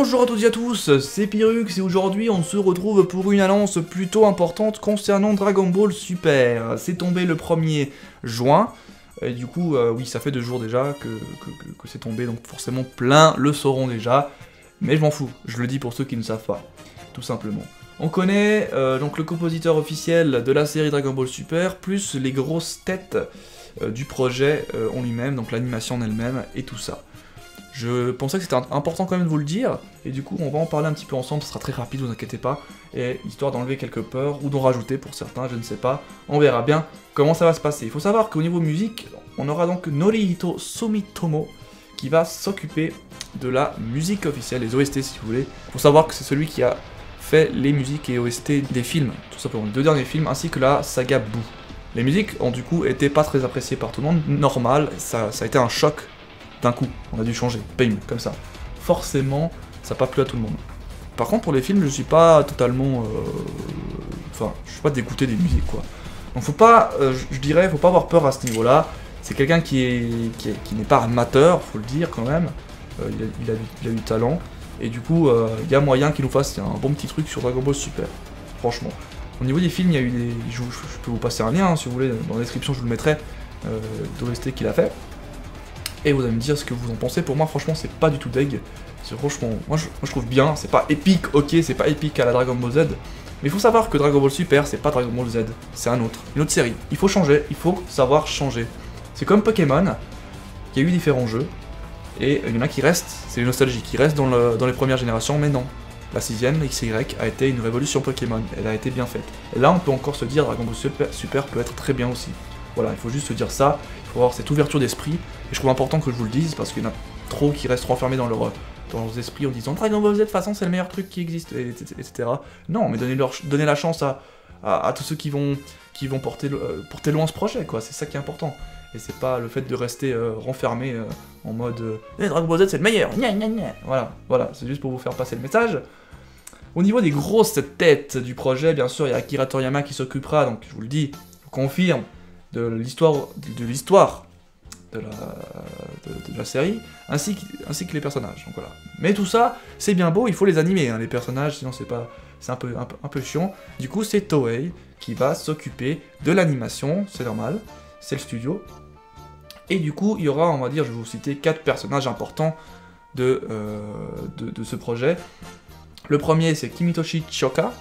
Bonjour à toutes et à tous, c'est Pyrrhux et aujourd'hui on se retrouve pour une annonce plutôt importante concernant Dragon Ball Super. C'est tombé le 1er juin, et du coup, oui, ça fait 2 jours déjà que c'est tombé, donc forcément plein le sauront déjà, mais je m'en fous, je le dis pour ceux qui ne savent pas, tout simplement. On connaît donc le compositeur officiel de la série Dragon Ball Super, plus les grosses têtes du projet en lui-même, donc l'animation en elle-même et tout ça. Je pensais que c'était important quand même de vous le dire, et du coup on va en parler un petit peu ensemble, ce sera très rapide, vous inquiétez pas, et histoire d'enlever quelques peurs, ou d'en rajouter pour certains, je ne sais pas, on verra bien comment ça va se passer. Il faut savoir qu'au niveau musique, on aura donc Norihito Sumitomo, qui va s'occuper de la musique officielle, les OST si vous voulez. Il faut savoir que c'est celui qui a fait les musiques et OST des films, tout simplement, les 2 derniers films, ainsi que la saga Boo. Les musiques ont du coup été pas très appréciées par tout le monde, normal, ça a été un choc. D'un coup, on a dû changer, bim, comme ça. Forcément, ça n'a pas plu à tout le monde. Par contre, pour les films, je suis pas totalement... Enfin, je suis pas dégoûté des musiques, quoi. Donc faut pas, je dirais, faut pas avoir peur à ce niveau-là. C'est quelqu'un qui n'est pas amateur, faut le dire quand même. Il a du talent. Et du coup, il y a moyen qu'il nous fasse un bon petit truc sur Dragon Ball Super. Franchement. Au niveau des films, il y a eu des... Je peux vous passer un lien, hein, si vous voulez, dans la description, je vous le mettrai, d'OST qu'il a fait. Et vous allez me dire ce que vous en pensez. Pour moi, franchement, c'est pas du tout deg. Franchement, moi je trouve bien. C'est pas épique, ok, c'est pas épique à la Dragon Ball Z. Mais il faut savoir que Dragon Ball Super, c'est pas Dragon Ball Z. C'est une autre série. Il faut changer, il faut savoir changer. C'est comme Pokémon, il y a eu différents jeux. Et il y en a qui restent, c'est une nostalgie, qui reste dans les premières générations, mais non. La 6ème, XY, a été une révolution Pokémon. Elle a été bien faite. Et là, on peut encore se dire Dragon Ball Super peut être très bien aussi. Voilà, il faut juste se dire ça. Il faut avoir cette ouverture d'esprit, et je trouve important que je vous le dise, parce qu'il y en a trop qui restent trop enfermés dans leurs esprits en disant Dragon Ball Z, de toute façon, c'est le meilleur truc qui existe, etc. Non, mais donnez la chance à tous ceux qui vont porter loin ce projet, quoi, c'est ça qui est important. Et c'est pas le fait de rester renfermé en mode Dragon Ball Z, c'est le meilleur, gna gna gna. Voilà, c'est juste pour vous faire passer le message. Au niveau des grosses têtes du projet, bien sûr, il y a Akira Toriyama qui s'occupera, donc je vous le dis, je confirme, de l'histoire de la série, ainsi que les personnages, donc voilà. Mais tout ça, c'est bien beau, il faut les animer, hein, les personnages, sinon c'est un peu chiant. Du coup, c'est Toei qui va s'occuper de l'animation, c'est normal, c'est le studio. Et du coup, il y aura, on va dire, je vais vous citer 4 personnages importants de ce projet. Le premier, c'est Kimitoshi Choka.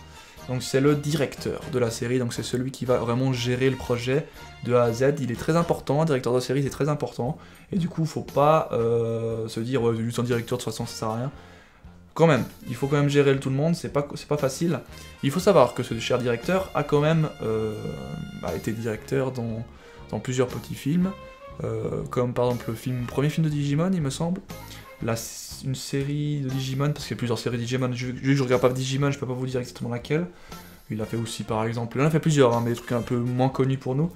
Donc c'est le directeur de la série, donc c'est celui qui va vraiment gérer le projet de A à Z. Il est très important, un directeur de série c'est très important, et du coup faut pas se dire ouais, juste un directeur de toute façon ça sert à rien. Quand même, il faut quand même gérer tout le monde, c'est pas facile. Il faut savoir que ce cher directeur a quand même été directeur dans plusieurs petits films, comme par exemple le premier film de Digimon il me semble, une série de Digimon, parce qu'il y a plusieurs séries de Digimon, je regarde pas Digimon, je peux pas vous dire exactement laquelle. Il a fait aussi par exemple, il en a fait plusieurs, hein, mais des trucs un peu moins connus pour nous.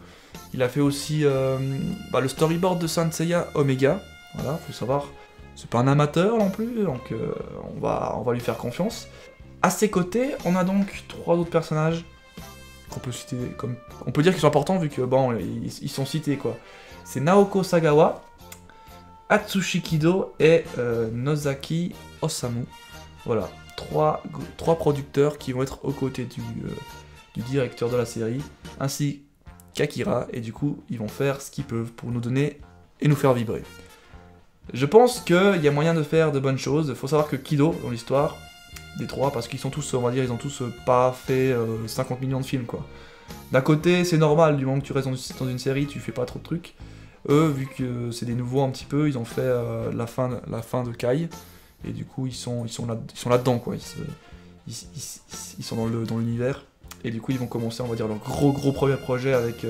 Il a fait aussi le storyboard de Saint Seiya Omega, voilà, faut savoir, c'est pas un amateur non plus, donc on va lui faire confiance. À ses côtés, on a donc 3 autres personnages qu'on peut citer, on peut dire qu'ils sont importants vu que bon, ils sont cités quoi. C'est Naoko Sagawa, Atsushi Kido et Nozaki Osamu. Voilà, 3 producteurs qui vont être aux côtés du directeur de la série, ainsi qu'Akira, et du coup, ils vont faire ce qu'ils peuvent pour nous donner et nous faire vibrer. Je pense qu'il y a moyen de faire de bonnes choses. Il faut savoir que Kido, dans l'histoire des 3, parce qu'ils sont tous, on va dire, ils ont tous pas fait 50 millions de films, quoi. D'un côté, c'est normal, du moment que tu restes dans une série, tu fais pas trop de trucs. Eux, vu que c'est des nouveaux un petit peu, ils ont fait la fin de Kai, et du coup ils sont là-dedans quoi, ils sont dans l'univers, et du coup ils vont commencer, on va dire, leur gros premier projet avec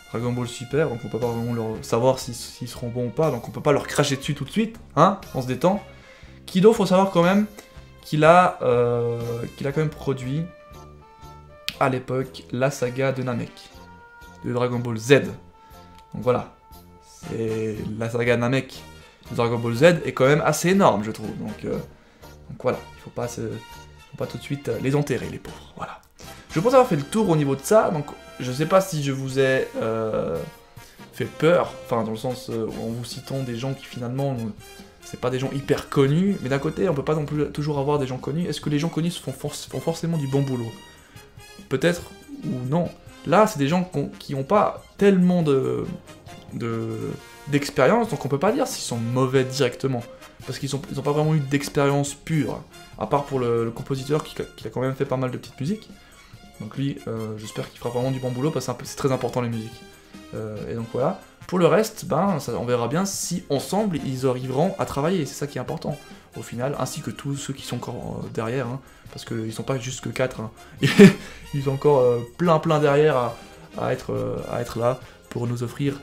Dragon Ball Super, donc on peut pas vraiment savoir s'ils seront bons ou pas, donc on peut pas leur cracher dessus tout de suite, hein, on se détend. Kido, faut savoir quand même qu'il a quand même produit à l'époque la saga de Namek, de Dragon Ball Z, donc voilà. Et la saga Namek de Dragon Ball Z est quand même assez énorme, je trouve. Donc voilà, il faut pas tout de suite les enterrer, les pauvres. Voilà. Je pense avoir fait le tour au niveau de ça, donc je sais pas si je vous ai fait peur, enfin dans le sens en vous citant des gens qui finalement c'est pas des gens hyper connus, mais d'un côté, on peut pas non plus toujours avoir des gens connus. Est-ce que les gens connus font forcément du bon boulot? Peut-être, ou non. Là, c'est des gens qui ont pas tellement d'expérience, donc on peut pas dire s'ils sont mauvais directement. Parce qu'ils ont pas vraiment eu d'expérience pure. À part pour le compositeur qui a quand même fait pas mal de petites musiques. Donc lui, j'espère qu'il fera vraiment du bon boulot, parce que c'est très important les musiques. Et donc voilà. Pour le reste, on verra bien si ensemble ils arriveront à travailler, c'est ça qui est important au final, ainsi que tous ceux qui sont encore derrière, hein, parce qu'ils sont pas juste que 4, hein. Ils sont encore plein derrière à être là pour nous offrir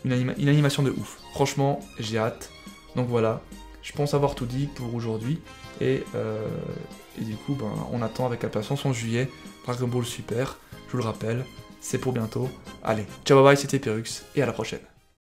une animation de ouf. Franchement, j'ai hâte. Donc voilà, je pense avoir tout dit pour aujourd'hui, et du coup, on attend avec impatience en juillet Dragon Ball Super, je vous le rappelle. C'est pour bientôt. Allez, ciao bye bye, c'était Pyrrhux, et à la prochaine.